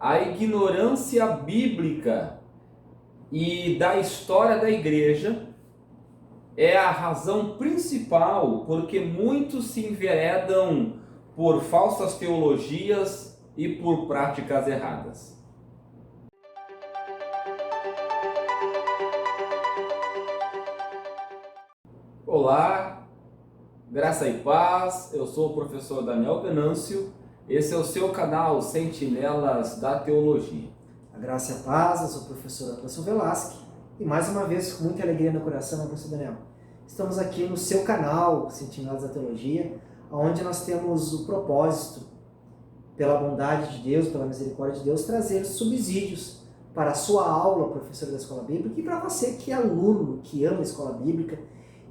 A ignorância bíblica e da história da igreja é a razão principal porque muitos se enveredam por falsas teologias e por práticas erradas. Olá, graça e paz, eu sou o professor Daniel Venâncio, esse é o seu canal Sentinelas da Teologia. A graça e a paz, eu sou o professor Anderson Velasque e mais uma vez, com muita alegria no coração, professor Daniel, estamos aqui no seu canal Sentinelas da Teologia, onde nós temos o propósito, pela bondade de Deus, pela misericórdia de Deus, trazer subsídios para a sua aula, professor da Escola Bíblica, e para você que é aluno, que ama a Escola Bíblica.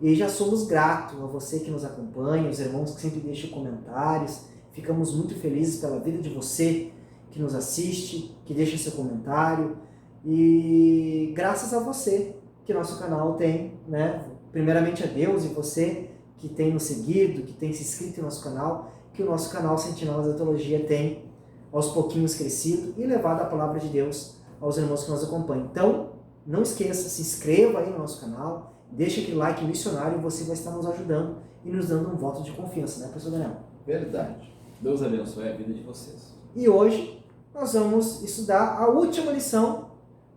E já somos gratos a você que nos acompanha, os irmãos que sempre deixam comentários. Ficamos muito felizes pela vida de você que nos assiste, que deixa seu comentário. E graças a você que nosso canal tem, né? Primeiramente a Deus e você que tem nos seguido, que tem se inscrito em nosso canal, que o nosso canal Sentinelas da Teologia tem aos pouquinhos crescido e levado a palavra de Deus aos irmãos que nos acompanham. Então, não esqueça, se inscreva aí no nosso canal, deixa aquele like missionário e você vai estar nos ajudando e nos dando um voto de confiança, né, professor Daniel? Verdade. Deus abençoe a vida de vocês. E hoje nós vamos estudar a última lição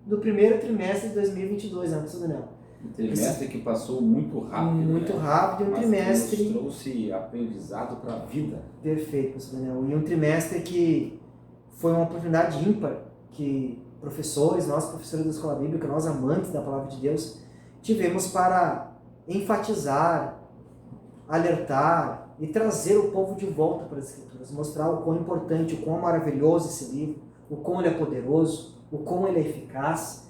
do primeiro trimestre de 2022, né, professor Daniel? Um trimestre que passou muito rápido. Muito né? rápido, um Mas trimestre... que nos trouxe aprendizado para a vida. Perfeito, professor Daniel. E um trimestre que foi uma oportunidade ímpar que professores, nós professores da Escola Bíblica, nós amantes da Palavra de Deus, tivemos para enfatizar, alertar e trazer o povo de volta para as Escrituras, mostrar o quão importante, o quão maravilhoso esse livro, o quão ele é poderoso, o quão ele é eficaz.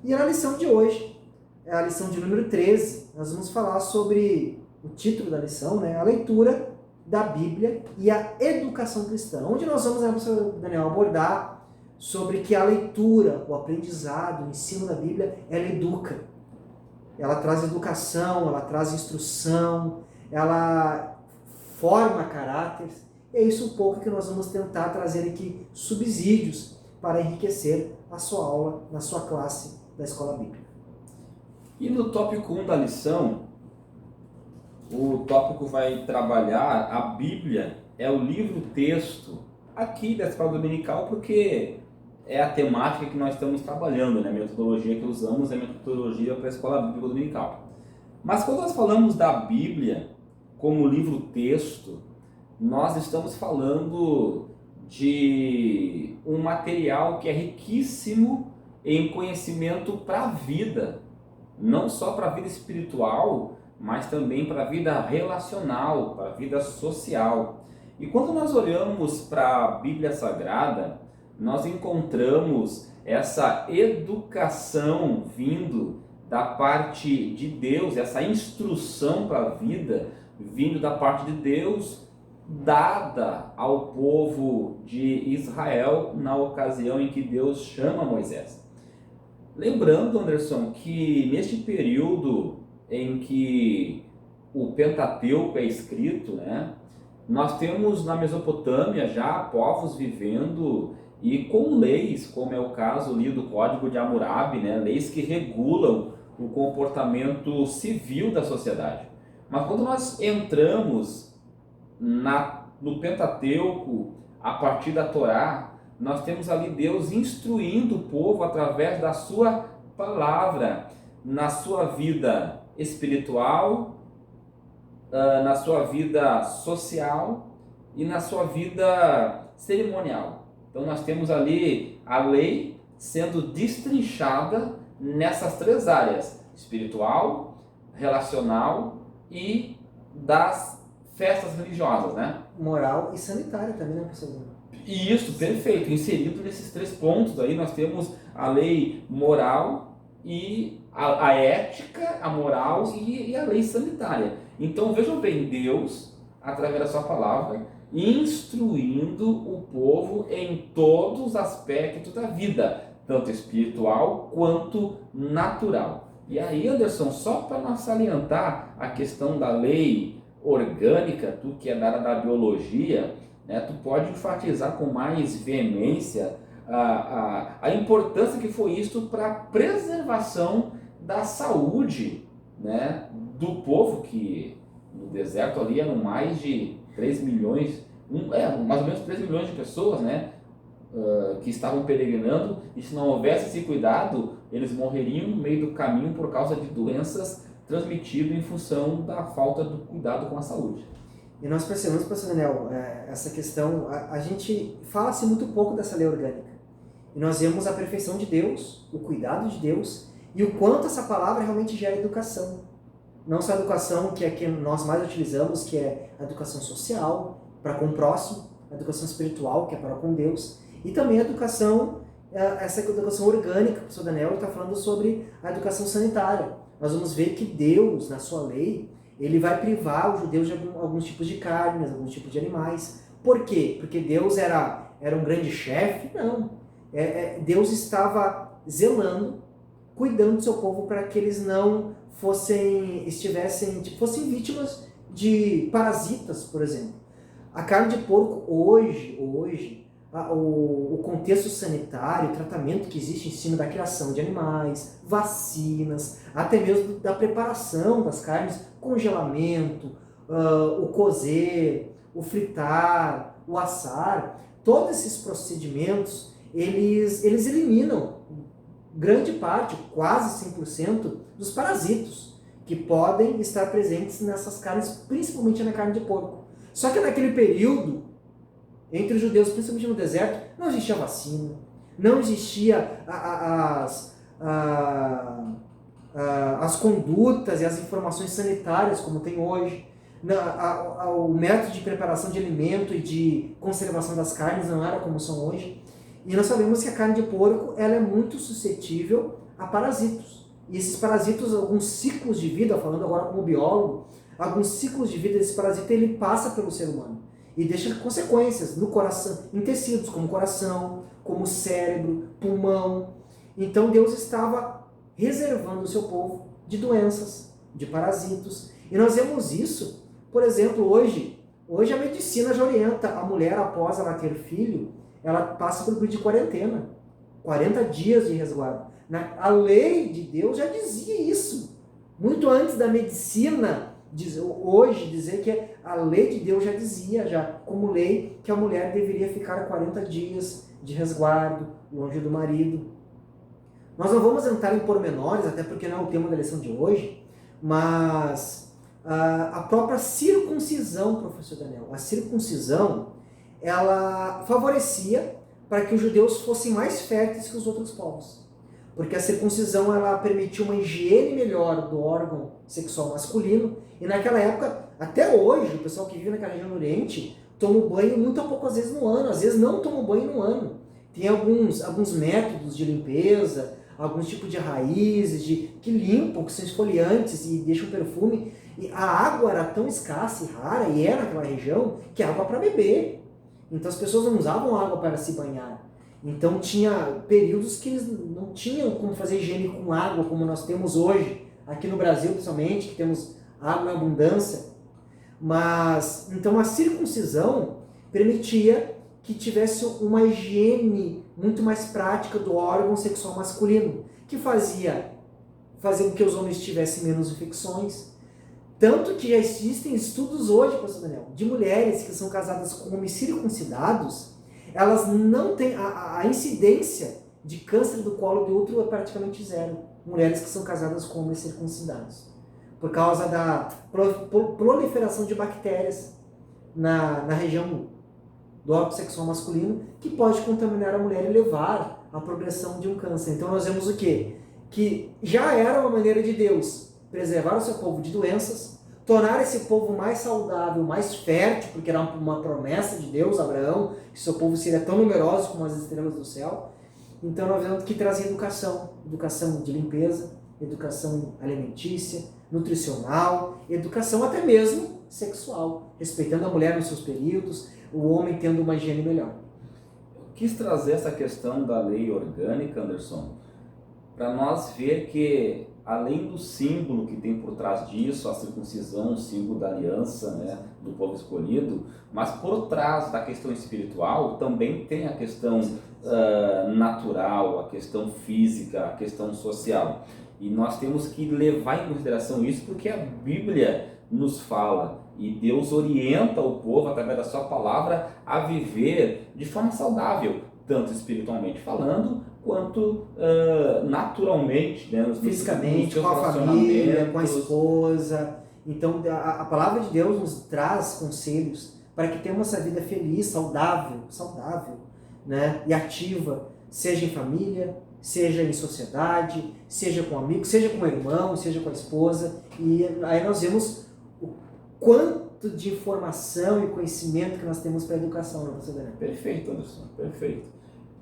E na lição de hoje, é a lição de número 13, nós vamos falar sobre o título da lição, né? A leitura da Bíblia e a educação cristã, onde nós vamos, né, professor Daniel, abordar sobre que a leitura, o aprendizado, o ensino da Bíblia, ela educa. Ela traz educação, ela traz instrução, ela forma caráteres. E é isso um pouco que nós vamos tentar trazer aqui subsídios para enriquecer a sua aula na sua classe da Escola Bíblica. E no tópico 1 da lição, o tópico vai trabalhar a Bíblia, é o livro-texto aqui da Escola Dominical, porque é a temática que nós estamos trabalhando, né? A metodologia que usamos é a metodologia para a Escola Bíblica Dominical. Mas quando nós falamos da Bíblia como livro-texto, nós estamos falando de um material que é riquíssimo em conhecimento para a vida, não só para a vida espiritual, mas também para a vida relacional, para a vida social. E quando nós olhamos para a Bíblia Sagrada, nós encontramos essa educação vindo da parte de Deus, essa instrução para a vida vindo da parte de Deus, dada ao povo de Israel na ocasião em que Deus chama Moisés. Lembrando, Anderson, que neste período em que o Pentateuco é escrito, né, nós temos na Mesopotâmia já povos vivendo e com leis, como é o caso ali do Código de Hammurabi, né, leis que regulam o comportamento civil da sociedade. Mas quando nós entramos no Pentateuco, a partir da Torá, nós temos ali Deus instruindo o povo através da sua palavra, na sua vida espiritual, na sua vida social e na sua vida cerimonial. Então nós temos ali a lei sendo destrinchada nessas três áreas: espiritual, relacional e das festas religiosas, né? Moral e sanitária também, né, professor? Isso, perfeito. Inserido nesses três pontos aí nós temos a lei moral e a ética, a moral e a lei sanitária. Então vejam bem, Deus, através da sua palavra, instruindo o povo em todos os aspectos da vida, tanto espiritual quanto natural. E aí, Anderson, só para nós salientar a questão da lei orgânica, tu que é da área da biologia, né, tu pode enfatizar com mais veemência a importância que foi isso para a preservação da saúde, né, do povo, que no deserto ali eram mais de 3 milhões, mais ou menos 3 milhões de pessoas, né, que estavam peregrinando, e se não houvesse esse cuidado, eles morreriam no meio do caminho por causa de doenças transmitidas em função da falta do cuidado com a saúde. E nós percebemos, pastor Daniel, essa questão, a gente fala-se muito pouco dessa lei orgânica. E nós vemos a perfeição de Deus, o cuidado de Deus, e o quanto essa palavra realmente gera educação. Não só a educação que é que nós mais utilizamos, que é a educação social, para com o próximo, a educação espiritual, que é para com Deus, e também a educação, essa educação orgânica, o pastor Daniel está falando sobre a educação sanitária. Nós vamos ver que Deus, na sua lei, ele vai privar os judeus de alguns tipos de carnes, alguns tipos de animais. Por quê? Porque Deus era um grande chefe? Não. Deus estava zelando, cuidando do seu povo para que eles não fossem vítimas de parasitas, por exemplo. A carne de porco hoje o contexto sanitário, o tratamento que existe em cima da criação de animais, vacinas, até mesmo da preparação das carnes, congelamento, o cozer, o fritar, o assar, todos esses procedimentos, eles eliminam grande parte, quase 100%, dos parasitos que podem estar presentes nessas carnes, principalmente na carne de porco. Só que naquele período, entre os judeus, principalmente no deserto, não existia vacina, não existia as condutas e as informações sanitárias como tem hoje. O método de preparação de alimento e de conservação das carnes não era como são hoje. E nós sabemos que a carne de porco ela é muito suscetível a parasitos. E esses parasitos, alguns ciclos de vida, falando agora como biólogo, alguns ciclos de vida desse parasita ele passa pelo ser humano e deixa consequências no coração, em tecidos como coração, como cérebro, pulmão. Então Deus estava reservando o seu povo de doenças, de parasitos. E nós vemos isso, por exemplo, hoje a medicina já orienta a mulher após ela ter filho, ela passa por período de quarentena, 40 dias de resguardo. A lei de Deus já dizia isso, muito antes da medicina hoje dizer que a lei de Deus já dizia, já como lei, que a mulher deveria ficar 40 dias de resguardo, longe do marido. Nós não vamos entrar em pormenores, até porque não é o tema da lição de hoje, mas a própria circuncisão, professor Daniel, a circuncisão, ela favorecia para que os judeus fossem mais férteis que os outros povos. Porque a circuncisão ela permitia uma higiene melhor do órgão sexual masculino. E naquela época, até hoje, o pessoal que vive naquela região do Oriente toma banho muito a poucas vezes no ano. Às vezes não toma banho no ano. Tem alguns métodos de limpeza, alguns tipos de raízes que limpam, que são esfoliantes e deixam perfume. E a água era tão escassa e rara, e era naquela região, que é água para beber. Então as pessoas não usavam água para se banhar. Então tinha períodos que eles não tinham como fazer higiene com água, como nós temos hoje, aqui no Brasil principalmente, que temos água em abundância. Mas, então a circuncisão permitia que tivesse uma higiene muito mais prática do órgão sexual masculino, que fazia com que os homens tivessem menos infecções. Tanto que já existem estudos hoje, pastor Daniel, de mulheres que são casadas com homens circuncidados, elas não têm, a incidência de câncer do colo do útero é praticamente zero. Mulheres que são casadas com homens circuncidados. Por causa da proliferação de bactérias na região do órgão sexual masculino, que pode contaminar a mulher e levar à progressão de um câncer. Então nós vemos o quê? Que já era uma maneira de Deus preservar o seu povo de doenças, tornar esse povo mais saudável, mais fértil, porque era uma promessa de Deus, Abraão, que seu povo seria tão numeroso como as estrelas do céu. Então nós vemos que trazia educação de limpeza, educação alimentícia, nutricional, educação até mesmo sexual, respeitando a mulher nos seus períodos, o homem tendo uma higiene melhor. Eu quis trazer essa questão da lei orgânica, Anderson, para nós ver que, além do símbolo que tem por trás disso, a circuncisão, o símbolo da aliança, né, do povo escolhido, mas por trás da questão espiritual também tem a questão natural, a questão física, a questão social. E nós temos que levar em consideração isso porque a Bíblia nos fala e Deus orienta o povo através da sua palavra a viver de forma saudável, tanto espiritualmente falando, quanto naturalmente, né, Fisicamente, com a família, com a esposa. Então a palavra de Deus nos traz conselhos para que tenhamos essa vida feliz, saudável, né, e ativa, seja em família, seja em sociedade, seja com amigos, seja com o irmão, seja com a esposa. E aí nós vemos o quanto de informação e conhecimento que nós temos para a educação na nossa vida. Perfeito, Anderson, perfeito.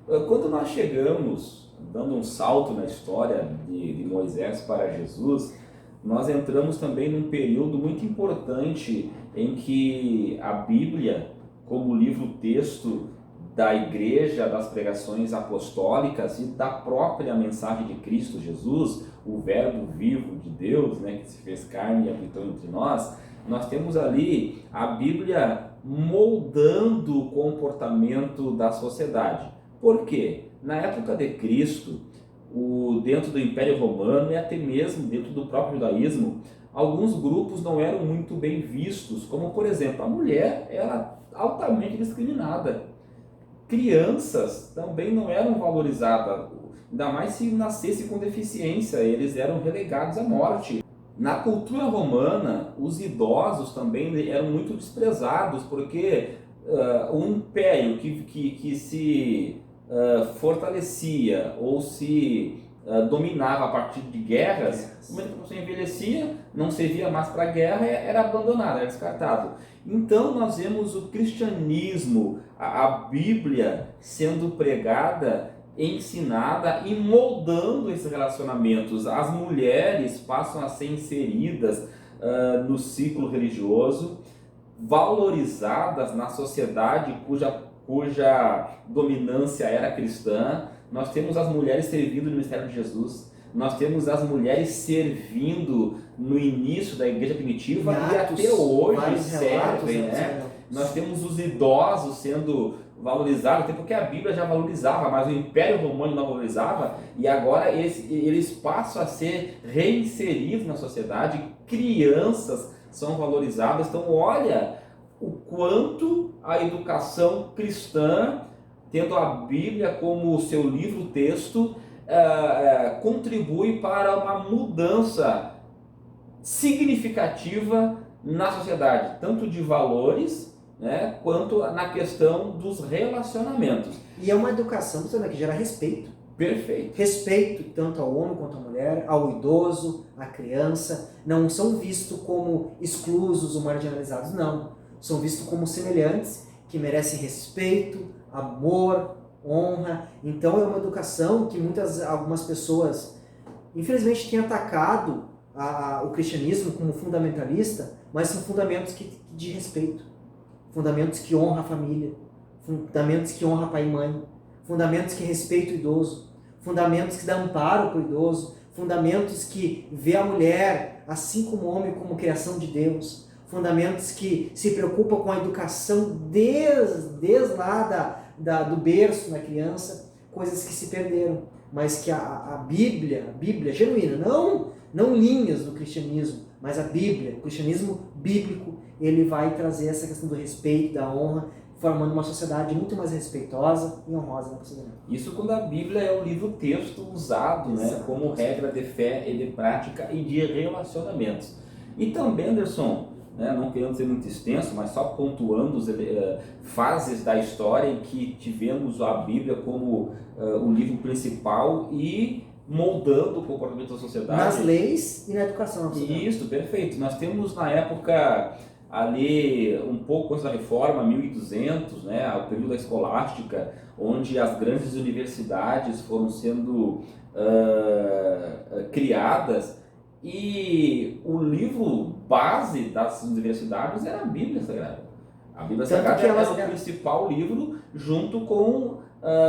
Quando nós chegamos, dando um salto na história de Moisés para Jesus, nós entramos também num período muito importante em que a Bíblia, como livro-texto da igreja, das pregações apostólicas e da própria mensagem de Cristo Jesus, o verbo vivo de Deus, né, que se fez carne e habitou entre nós, nós temos ali a Bíblia moldando o comportamento da sociedade. Por quê? Na época de Cristo, dentro do Império Romano e até mesmo dentro do próprio judaísmo, alguns grupos não eram muito bem vistos, como por exemplo, a mulher era altamente discriminada. Crianças também não eram valorizadas, ainda mais se nascesse com deficiência, eles eram relegados à morte. Na cultura romana, os idosos também eram muito desprezados, porque um império que se fortalecia ou se dominava a partir de guerras, no momento que a pessoa envelhecia, não servia mais para a guerra, era abandonado, era descartado. Então nós vemos o cristianismo, a Bíblia sendo pregada, ensinada e moldando esses relacionamentos. As mulheres passam a ser inseridas no ciclo religioso, valorizadas na sociedade cuja dominância era cristã. Nós temos as mulheres servindo no ministério de Jesus, nós temos as mulheres servindo no início da igreja primitiva e até hoje servem, né? Nós temos os idosos sendo valorizados, até porque a Bíblia já valorizava, mas o Império Romano não valorizava, e agora eles passam a ser reinseridos na sociedade, crianças são valorizadas. Então olha o quanto a educação cristã, tendo a Bíblia como seu livro-texto, contribui para uma mudança significativa na sociedade, tanto de valores, né, quanto na questão dos relacionamentos. E é uma educação que gera respeito. Perfeito. Respeito tanto ao homem quanto à mulher, ao idoso, à criança. Não são vistos como exclusos ou marginalizados, não. São vistos como semelhantes, que merecem respeito, amor, honra. Então é uma educação que algumas pessoas, infelizmente, têm atacado o cristianismo como fundamentalista, mas são fundamentos de respeito, fundamentos que honram a família, fundamentos que honram pai e mãe, fundamentos que respeitam o idoso, fundamentos que dão amparo para o idoso, fundamentos que vê a mulher, assim como o homem, como criação de Deus, fundamentos que se preocupam com a educação desde lá do berço na criança, coisas que se perderam, mas que a Bíblia genuína, não linhas do cristianismo, mas a Bíblia, o cristianismo bíblico, ele vai trazer essa questão do respeito, da honra, formando uma sociedade muito mais respeitosa e honrosa na sociedade. Isso quando a Bíblia é o livro-texto usado, né, como regra de fé e de prática e de relacionamentos. E também, Anderson, né, não querendo ser muito extenso, mas só pontuando fases da história em que tivemos a Bíblia como o livro principal e moldando o comportamento da sociedade. Nas leis e na educação. Isso, perfeito. Nós temos na época ali, um pouco antes da Reforma, 1200, né, o período da escolástica, onde as grandes universidades foram sendo criadas, e o livro base das universidades era a Bíblia Sagrada. A Bíblia Sagrada era o principal livro, junto com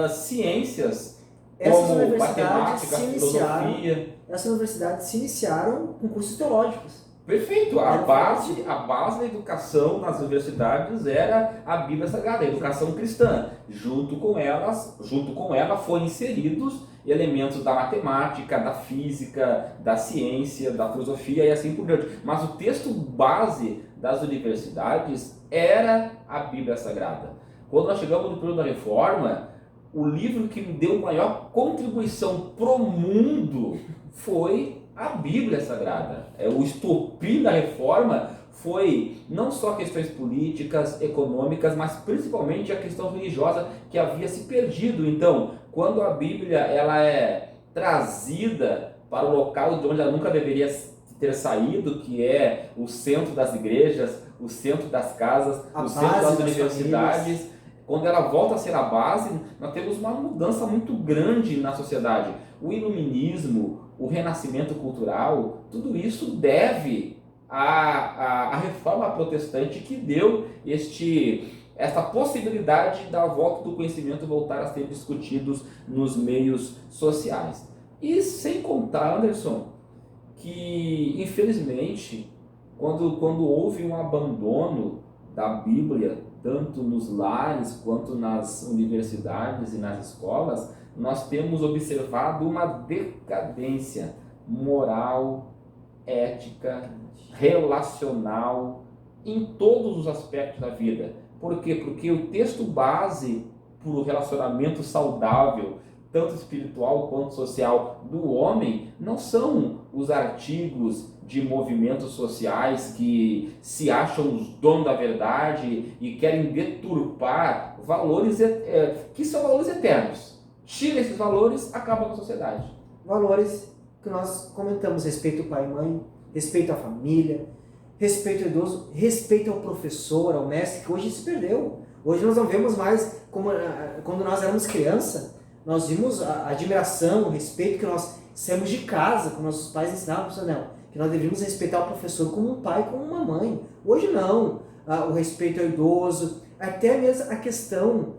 ciências Essas como universidades matemática, se iniciaram, filosofia. essas universidades se iniciaram com cursos teológicos. Perfeito. Era A base da educação nas universidades era a Bíblia Sagrada, a educação cristã. Junto com ela foram inseridos elementos da matemática, da física, da ciência, da filosofia e assim por diante. Mas o texto base das universidades era a Bíblia Sagrada. Quando nós chegamos no período da Reforma, o livro que me deu maior contribuição pro mundo foi a Bíblia Sagrada. O estopim da Reforma foi não só questões políticas, econômicas, mas principalmente a questão religiosa que havia se perdido. Então, quando a Bíblia ela é trazida para o local de onde ela nunca deveria ter saído, que é o centro das igrejas, o centro das casas, o centro das universidades, quando ela volta a ser a base, nós temos uma mudança muito grande na sociedade. O iluminismo, o renascimento cultural, tudo isso deve à reforma protestante que deu esta possibilidade da volta do conhecimento voltar a ser discutidos nos meios sociais. E sem contar, Anderson, que infelizmente, quando houve um abandono da Bíblia, tanto nos lares quanto nas universidades e nas escolas, nós temos observado uma decadência moral, ética, relacional, em todos os aspectos da vida. Por quê? Porque o texto base para o relacionamento saudável, tanto espiritual quanto social, do homem, não são os artigos de movimentos sociais que se acham os donos da verdade e querem deturpar valores que são valores eternos. Tira esses valores, acaba com a sociedade. Valores que nós comentamos: respeito ao pai e mãe, respeito à família, respeito ao idoso, respeito ao professor, ao mestre, que hoje se perdeu. Hoje nós não vemos mais como quando nós éramos criança. Nós vimos a admiração, o respeito que nós saímos de casa, que nossos pais ensinavam para nós, que nós deveríamos respeitar o professor como um pai, como uma mãe. Hoje não. O respeito ao idoso, até mesmo a questão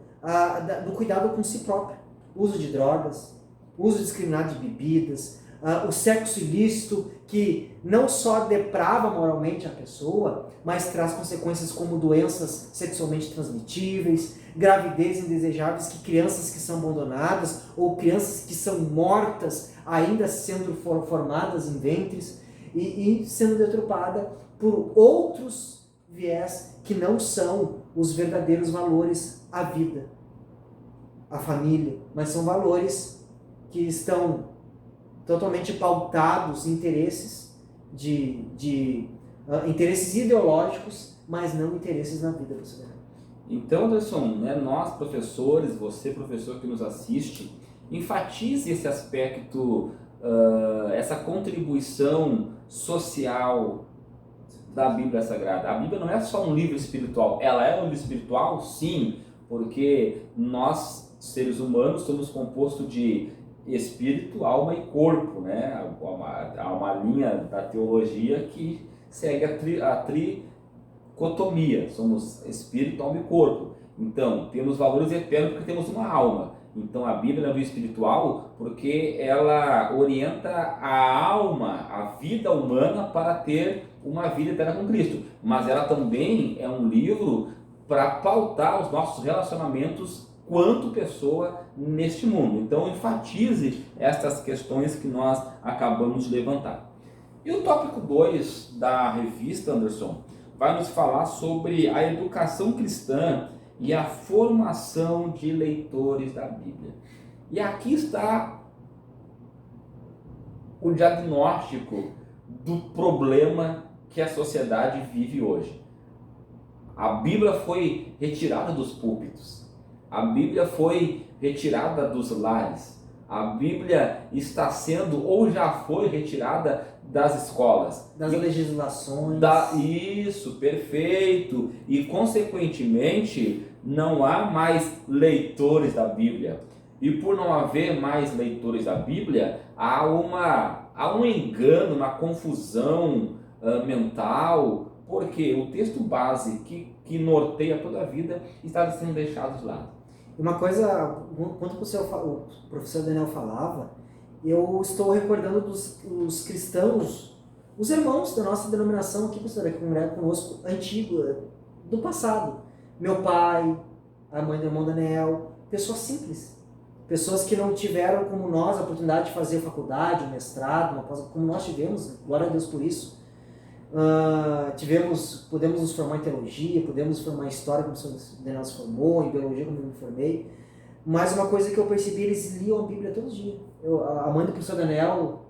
do cuidado com si próprio. Uso de drogas, uso indiscriminado de bebidas, o sexo ilícito, que não só deprava moralmente a pessoa, mas traz consequências como doenças sexualmente transmitíveis, gravidez indesejáveis, que crianças que são abandonadas ou crianças que são mortas ainda sendo formadas em ventres e sendo deturpada por outros viés que não são os verdadeiros valores à vida, à família, mas são valores que estão totalmente pautados em interesses interesses ideológicos, mas não interesses na vida pessoal. Então, Anderson, nós professores, você professor que nos assiste, enfatize esse aspecto, essa contribuição social da Bíblia Sagrada. A Bíblia não é só um livro espiritual, ela é um livro espiritual, sim, porque nós, seres humanos, somos compostos de espírito, alma e corpo, né? Há uma linha da teologia que segue a tricotomia, somos espírito, alma e corpo. Então, temos valores eternos porque temos uma alma. Então, a Bíblia é um livro espiritual porque ela orienta a alma, a vida humana para ter uma vida eterna com Cristo. Mas ela também é um livro para pautar os nossos relacionamentos quanto pessoa neste mundo. Então, enfatize estas questões que nós acabamos de levantar. E o tópico 2 da revista, Anderson, vai nos falar sobre a educação cristã e a formação de leitores da Bíblia. E aqui está o diagnóstico do problema que a sociedade vive hoje. A Bíblia foi retirada dos púlpitos. A Bíblia foi retirada dos lares. A Bíblia está sendo ou já foi retirada das escolas. Das legislações. Isso, perfeito. E, consequentemente, não há mais leitores da Bíblia. E por não haver mais leitores da Bíblia, há um engano, uma confusão mental, porque o texto base que norteia toda a vida está sendo deixado de lado. E uma coisa, enquanto o professor Daniel falava, eu estou recordando dos cristãos, os irmãos da nossa denominação aqui, professor, que congrega conosco, antigo, do passado. Meu pai, a mãe do irmão Daniel, pessoas simples. Pessoas que não tiveram, como nós, a oportunidade de fazer faculdade, um mestrado, como nós tivemos, glória a Deus por isso. Pudemos nos formar em teologia, pudemos nos formar em história, como o professor Daniel se formou, em biologia, como eu me formei. Mas uma coisa que eu percebi, eles liam a Bíblia todos os dias. A mãe do professor Daniel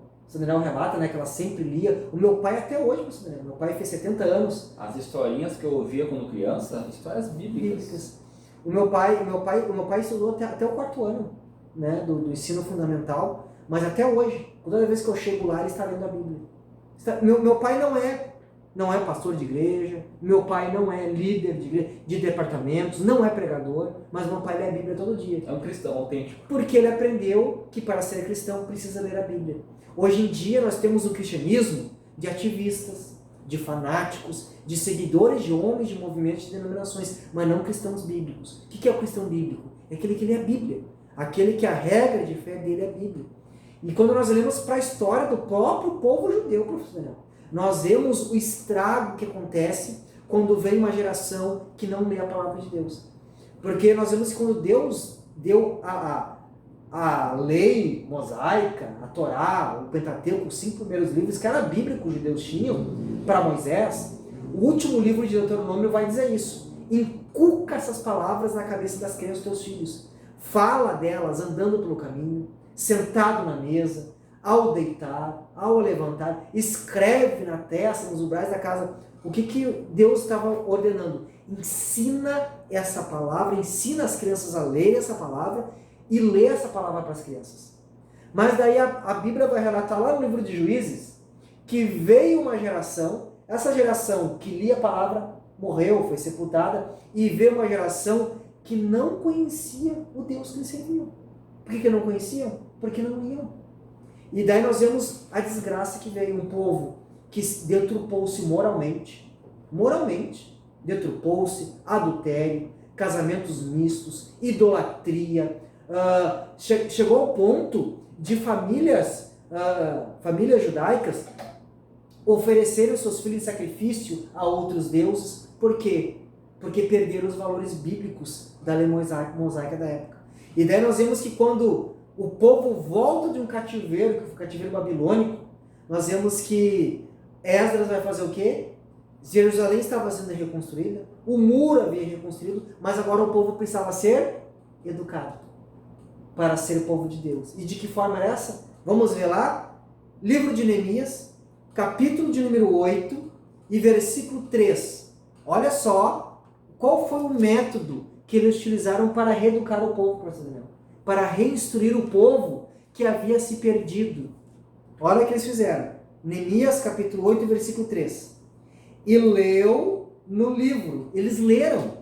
relata, né, que ela sempre lia. O meu pai até hoje, professor Daniel, meu pai fez 70 anos. As historinhas que eu ouvia quando criança, histórias bíblicas. O meu pai estudou até o 4º ano, né, do ensino fundamental, mas até hoje, toda vez que eu chego lá, ele está lendo a Bíblia. Meu pai não é pastor de igreja, meu pai não é líder de igreja, de departamentos, não é pregador, mas meu pai lê a Bíblia todo dia. É um cristão autêntico. Porque ele aprendeu que para ser cristão precisa ler a Bíblia. Hoje em dia nós temos o cristianismo de ativistas, de fanáticos, de seguidores de homens de movimentos de denominações, mas não cristãos bíblicos. O que é o cristão bíblico? É aquele que lê a Bíblia, aquele que a regra de fé dele é a Bíblia. E quando nós olhamos para a história do próprio povo judeu, professor, nós vemos o estrago que acontece quando vem uma geração que não lê a palavra de Deus. Porque nós vemos que quando Deus deu a lei mosaica, a Torá, o Pentateuco, os 5 primeiros livros, que era a Bíblia que os judeus tinham para Moisés, o último livro de Deuteronômio vai dizer isso. Inculca essas palavras na cabeça das crianças dos teus filhos. Fala delas andando pelo caminho, sentado na mesa, ao deitar, ao levantar, escreve na testa, nos umbrais da casa. O que Deus estava ordenando? Ensina essa palavra, ensina as crianças a ler essa palavra e ler essa palavra para as crianças. Mas daí a Bíblia vai relatar lá no livro de Juízes que veio uma geração, essa geração que lia a palavra morreu, foi sepultada, e veio uma geração que não conhecia o Deus que eles serviam. Por que não conheciam? Porque não liam. E daí nós vemos a desgraça que veio, um povo que deturpou-se moralmente, deturpou-se, adultério, casamentos mistos, idolatria, chegou ao ponto de famílias judaicas oferecerem os seus filhos em sacrifício a outros deuses. Por quê? Porque perderam os valores bíblicos da lei mosaica da época. E daí nós vemos que quando o povo volta de um cativeiro, que foi o cativeiro babilônico, nós vemos que Esdras vai fazer o quê? Jerusalém estava sendo reconstruída, o muro havia reconstruído, mas agora o povo precisava ser educado para ser o povo de Deus. E de que forma era essa? Vamos ver lá, livro de Neemias, capítulo de número 8 e versículo 3. Olha só qual foi o método que eles utilizaram para reeducar o povo, para reinstruir o povo que havia se perdido. Olha o que eles fizeram. Neemias capítulo 8, versículo 3. E leu no livro, eles leram,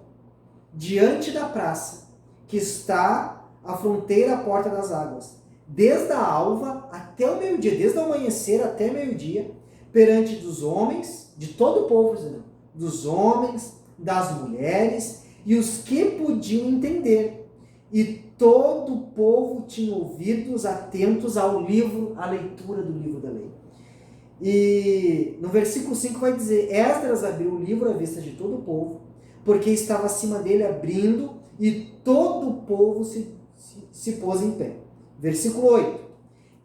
diante da praça, que está à fronteira à porta das águas, desde a alva até o meio-dia, desde o amanhecer até meio-dia, perante dos homens, de todo o povo, dos homens, das mulheres, e os que podiam entender. E todo o povo tinha ouvidos atentos ao livro, à leitura do livro da lei. E no versículo 5 vai dizer: Esdras abriu o livro à vista de todo o povo, porque estava acima dele abrindo, e todo o povo se pôs em pé. Versículo 8.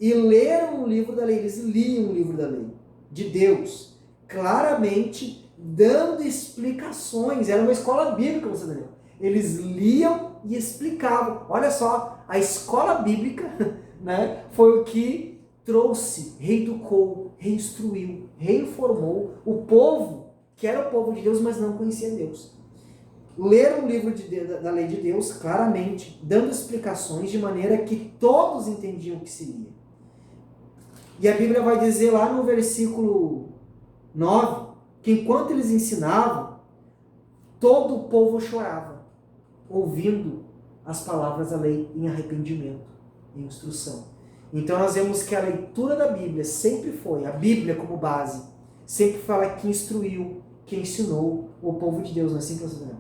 E leram o livro da lei, eles liam o livro da lei de Deus, claramente dando explicações. Era uma escola bíblica, você entendeu? Eles liam e explicavam. Olha só, a escola bíblica, né, foi o que trouxe, reeducou, reinstruiu, reinformou o povo, que era o povo de Deus, mas não conhecia Deus. Leram o livro da lei de Deus claramente, dando explicações de maneira que todos entendiam o que se lia. E a Bíblia vai dizer lá no versículo 9, que enquanto eles ensinavam, todo o povo chorava, ouvindo as palavras da lei em arrependimento, em instrução. Então nós vemos que a leitura da Bíblia sempre foi, a Bíblia como base, sempre fala que instruiu, que ensinou o povo de Deus, não é assim que nós vemos?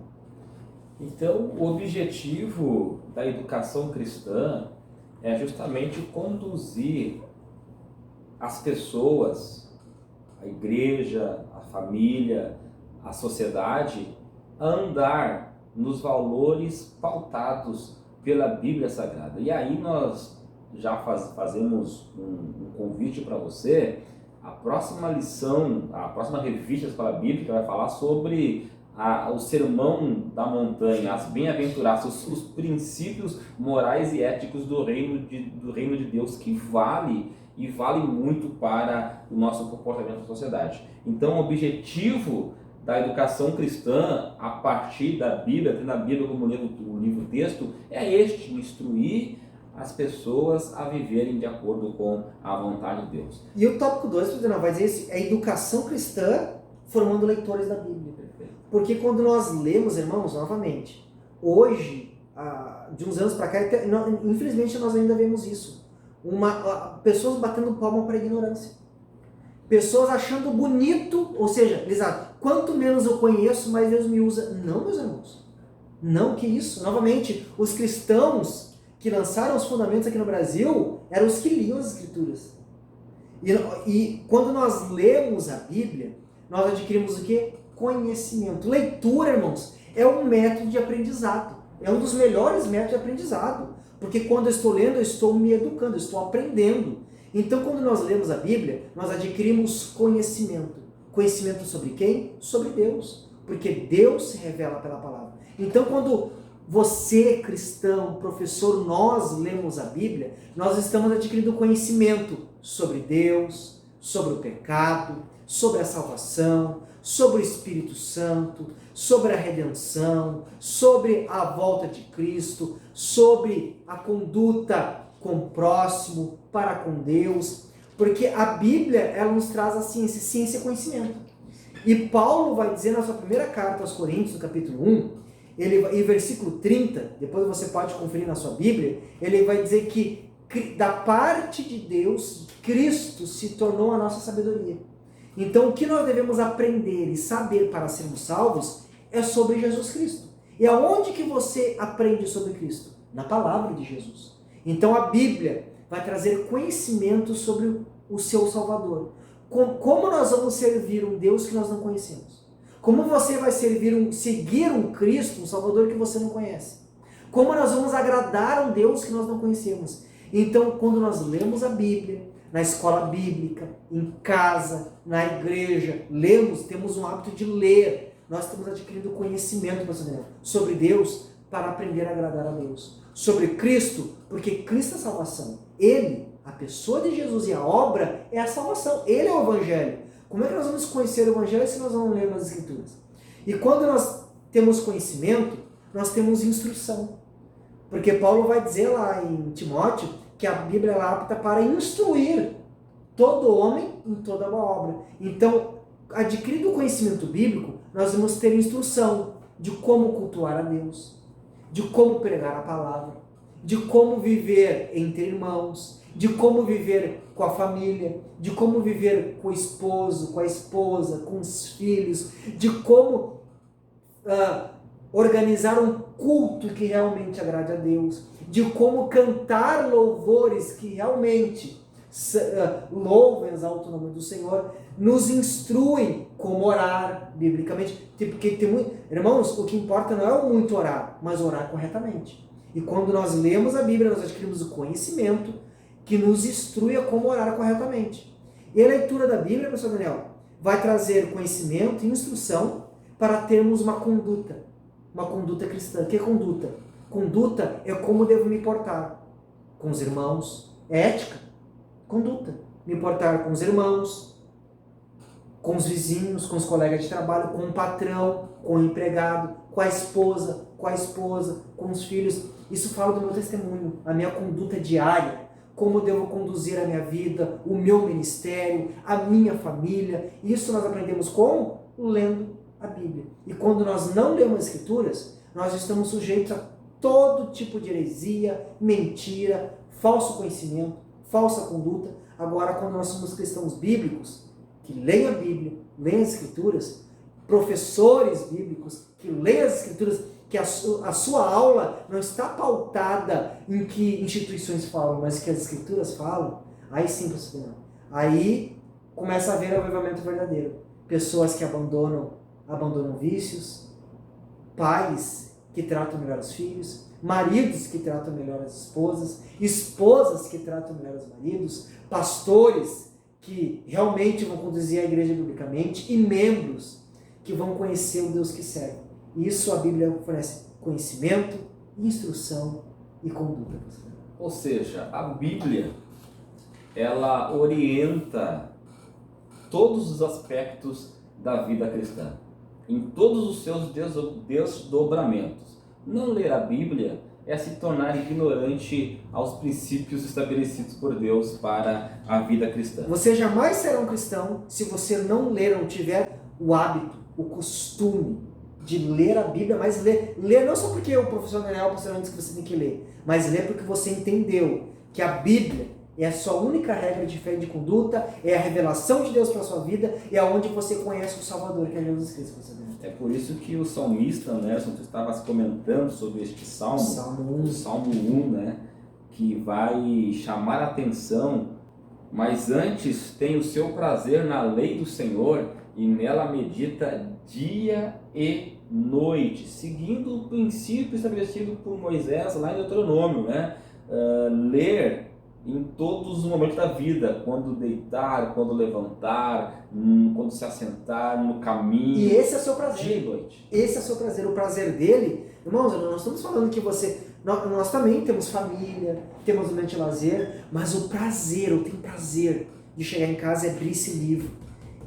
Então, o objetivo da educação cristã é justamente conduzir as pessoas, a igreja, a família, a sociedade, a andar nos valores pautados pela Bíblia Sagrada. E aí nós já fazemos um convite para você. A próxima lição, a próxima revista da Escola Bíblica vai falar sobre o sermão da montanha, as bem-aventuranças, os princípios morais e éticos do reino de Deus, que vale muito para o nosso comportamento na sociedade. Então, o objetivo da educação cristã, a partir da Bíblia, tendo a Bíblia como livro-texto, é este: instruir as pessoas a viverem de acordo com a vontade de Deus. E o tópico 2 vai dizer isso, é educação cristã formando leitores da Bíblia. Perfeito. Porque quando nós lemos, irmãos, novamente, hoje, de uns anos para cá, infelizmente nós ainda vemos isso. Pessoas batendo palma para a ignorância. Pessoas achando bonito, ou seja, eles acham, quanto menos eu conheço, mais Deus me usa. Não, meus irmãos. Não, que isso. Novamente, os cristãos que lançaram os fundamentos aqui no Brasil eram os que liam as Escrituras. E quando nós lemos a Bíblia, nós adquirimos o quê? Conhecimento. Leitura, irmãos, é um método de aprendizado. É um dos melhores métodos de aprendizado. Porque quando eu estou lendo, eu estou me educando, eu estou aprendendo. Então, quando nós lemos a Bíblia, nós adquirimos conhecimento. Conhecimento sobre quem? Sobre Deus. Porque Deus se revela pela palavra. Então, quando você, cristão, professor, nós lemos a Bíblia, nós estamos adquirindo conhecimento sobre Deus, sobre o pecado, sobre a salvação, sobre o Espírito Santo, sobre a redenção, sobre a volta de Cristo, sobre a conduta com o próximo, para com Deus, porque a Bíblia, ela nos traz a ciência e conhecimento. E Paulo vai dizer na sua primeira carta aos Coríntios, no capítulo 1, em versículo 30, depois você pode conferir na sua Bíblia, ele vai dizer que da parte de Deus, Cristo se tornou a nossa sabedoria. Então, o que nós devemos aprender e saber para sermos salvos é sobre Jesus Cristo. E aonde que você aprende sobre Cristo? Na palavra de Jesus. Então, a Bíblia vai trazer conhecimento sobre o seu Salvador. Como nós vamos servir um Deus que nós não conhecemos? Como você vai seguir um Cristo, um Salvador que você não conhece? Como nós vamos agradar um Deus que nós não conhecemos? Então, quando nós lemos a Bíblia, na escola bíblica, em casa, na igreja, temos um hábito de ler, nós estamos adquirindo conhecimento sobre Deus para aprender a agradar a Deus. Sobre Cristo, porque Cristo é a salvação. Ele, a pessoa de Jesus e a obra é a salvação. Ele é o Evangelho. Como é que nós vamos conhecer o Evangelho se nós não lemos as Escrituras? E quando nós temos conhecimento, nós temos instrução. Porque Paulo vai dizer lá em Timóteo que a Bíblia é apta para instruir todo homem em toda boa obra. Então, adquirindo o conhecimento bíblico, nós vamos ter instrução de como cultuar a Deus, de como pregar a palavra, de como viver entre irmãos, de como viver com a família, de como viver com o esposo, com a esposa, com os filhos, de como organizar um culto que realmente agrade a Deus, de como cantar louvores que realmente louvem, exaltam o nome do Senhor, nos instruem como orar biblicamente. Porque irmãos, o que importa não é o muito orar, mas orar corretamente. E quando nós lemos a Bíblia, nós adquirimos o conhecimento que nos instrui a como orar corretamente. E a leitura da Bíblia, pastor Daniel, vai trazer conhecimento e instrução para termos uma conduta cristã. O que é conduta? Conduta é como devo me portar com os irmãos. É ética. Conduta. Me portar com os irmãos, com os vizinhos, com os colegas de trabalho, com o patrão, com o empregado, com a esposa, com os filhos. Isso fala do meu testemunho, a minha conduta diária, como devo conduzir a minha vida, o meu ministério, a minha família. Isso nós aprendemos como? Lendo a Bíblia. E quando nós não lemos as Escrituras, nós estamos sujeitos a todo tipo de heresia, mentira, falso conhecimento, falsa conduta. Agora, quando nós somos cristãos bíblicos, que leem a Bíblia, leem as Escrituras, professores bíblicos que leem as Escrituras que a sua aula não está pautada em que instituições falam, mas que as escrituras falam, aí sim, professor Daniel, aí começa a haver o avivamento verdadeiro. Pessoas que abandonam vícios, pais que tratam melhor os filhos, maridos que tratam melhor as esposas, esposas que tratam melhor os maridos, pastores que realmente vão conduzir a igreja biblicamente e membros que vão conhecer o Deus que serve. Isso a Bíblia oferece conhecimento, instrução e conduta. Ou seja, a Bíblia, ela orienta todos os aspectos da vida cristã, em todos os seus desdobramentos. Não ler a Bíblia é se tornar ignorante aos princípios estabelecidos por Deus para a vida cristã. Você jamais será um cristão se você não ler ou tiver o hábito, o costume de ler a Bíblia, mas ler não só porque o professor Daniel diz que você tem que ler, mas ler porque você entendeu que a Bíblia é a sua única regra de fé e de conduta, é a revelação de Deus para a sua vida, e é onde você conhece o Salvador, que é Jesus Cristo. É por isso que o salmista, Nelson, tu estavas comentando sobre este salmo, o Salmo 1, né, que vai chamar a atenção, mas antes tem o seu prazer na lei do Senhor, e nela medita dia e noite, seguindo o princípio estabelecido por Moisés lá em Deuteronômio, né? Ler em todos os momentos da vida, quando deitar, quando levantar, quando se assentar, no caminho. E esse é o seu prazer. Dia e noite. Esse é o seu prazer, o prazer dele. Irmãos, nós estamos falando que nós também temos família, temos um momento de lazer, mas o prazer, eu tenho prazer de chegar em casa e abrir esse livro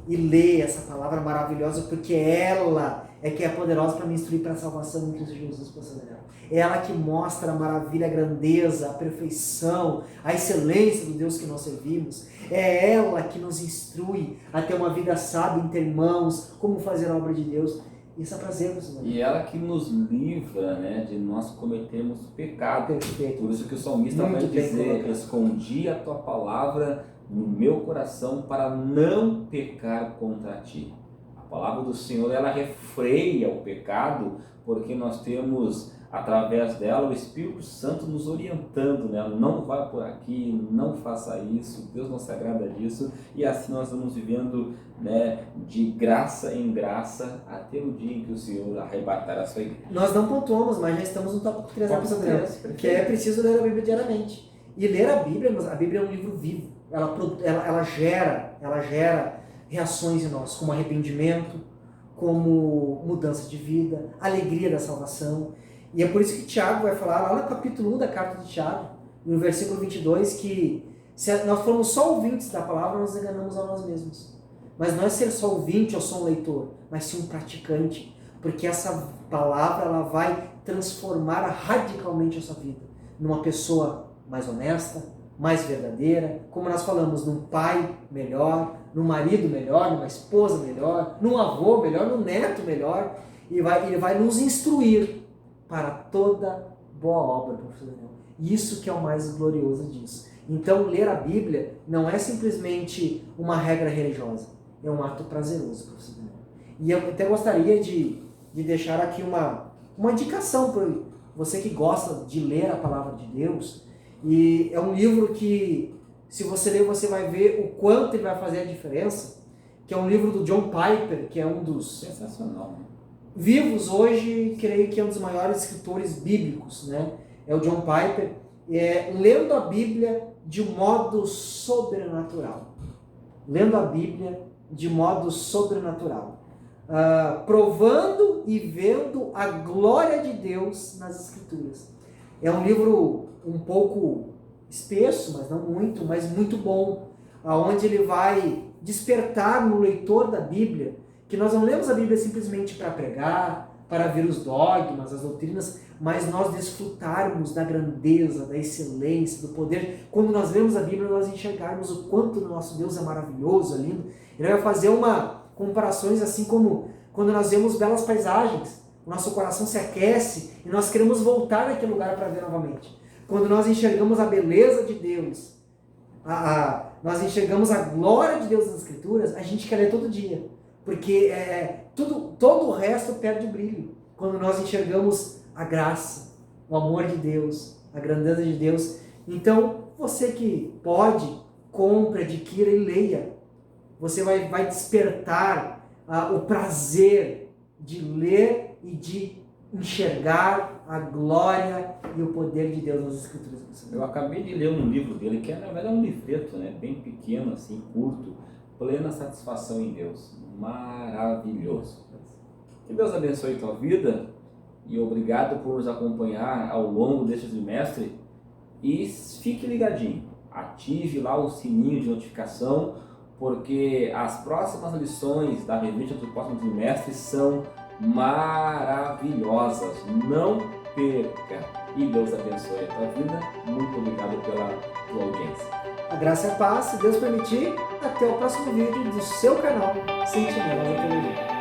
e ler essa palavra maravilhosa, porque ela é que é poderosa para me instruir para a salvação em Cristo Jesus, pastor Daniel. É ela que mostra a maravilha, a grandeza, a perfeição, a excelência do Deus que nós servimos. É ela que nos instrui a ter uma vida sábia, em ter irmãos, como fazer a obra de Deus. Isso é prazer, pastor Daniel. E ela que nos livra, né, de nós cometermos pecado. Perfeito. Por isso que o salmista vai dizer: escondi a tua palavra no meu coração para não pecar contra ti. A palavra do Senhor, ela refreia o pecado, porque nós temos, através dela, o Espírito Santo nos orientando, né? Não vá por aqui, não faça isso, Deus não se agrada disso, e assim nós vamos vivendo, né, de graça em graça, até o dia em que o Senhor arrebatar a sua igreja. Nós não pontuamos, mas já estamos no tópico 3, que é preciso ler a Bíblia diariamente. E ler a Bíblia é um livro vivo. Ela gera reações em nós, como arrependimento, como mudança de vida, alegria da salvação. E é por isso que Tiago vai falar lá no capítulo 1 da carta de Tiago, no versículo 22, que se nós formos só ouvintes da palavra, nós enganamos a nós mesmos. Mas não é ser só ouvinte ou só um leitor, mas sim um praticante, porque essa palavra ela vai transformar radicalmente a sua vida numa pessoa mais honesta, mais verdadeira, como nós falamos, num pai melhor, num marido melhor, numa esposa melhor, num avô melhor, num neto melhor, e ele vai nos instruir para toda boa obra, professor Daniel. Isso que é o mais glorioso disso. Então, ler a Bíblia não é simplesmente uma regra religiosa, é um ato prazeroso, professor Daniel. E eu até gostaria de deixar aqui uma indicação para você que gosta de ler a palavra de Deus. E é um livro que, se você ler, você vai ver o quanto ele vai fazer a diferença, que é um livro do John Piper, que é um dos... Sensacional, né? Vivos hoje, creio que é um dos maiores escritores bíblicos, né? É o John Piper, lendo a Bíblia de modo sobrenatural. Lendo a Bíblia de modo sobrenatural. Provando e vendo a glória de Deus nas Escrituras. É um livro um pouco espesso, mas não muito, mas muito bom, aonde ele vai despertar no leitor da Bíblia que nós não lemos a Bíblia simplesmente para pregar, para ver os dogmas, as doutrinas, mas nós desfrutarmos da grandeza, da excelência, do poder. Quando nós lemos a Bíblia, nós enxergarmos o quanto o nosso Deus é maravilhoso, é lindo. Ele vai fazer comparações assim como quando nós vemos belas paisagens, o nosso coração se aquece e nós queremos voltar naquele lugar para ver novamente. Quando nós enxergamos a beleza de Deus, nós enxergamos a glória de Deus nas Escrituras, a gente quer ler todo dia. Porque todo o resto perde o brilho. quando nós enxergamos a graça, o amor de Deus, a grandeza de Deus. Então, você que pode, compre, adquira e leia. Você vai despertar o prazer de ler e de enxergar a glória e o poder de Deus nas Escrituras. Eu acabei de ler um livro dele, que na verdade é um livreto, né? Bem pequeno, assim, curto, Plena Satisfação em Deus. Maravilhoso. Que Deus abençoe tua vida e obrigado por nos acompanhar ao longo deste trimestre. E fique ligadinho, ative lá o sininho de notificação, porque as próximas lições da revista do próximo trimestre são maravilhosas. Não perca. E Deus abençoe a tua vida. Muito obrigado pela tua audiência. A graça e a paz, se Deus permitir, até o próximo vídeo do seu canal Sentinelas da Teologia.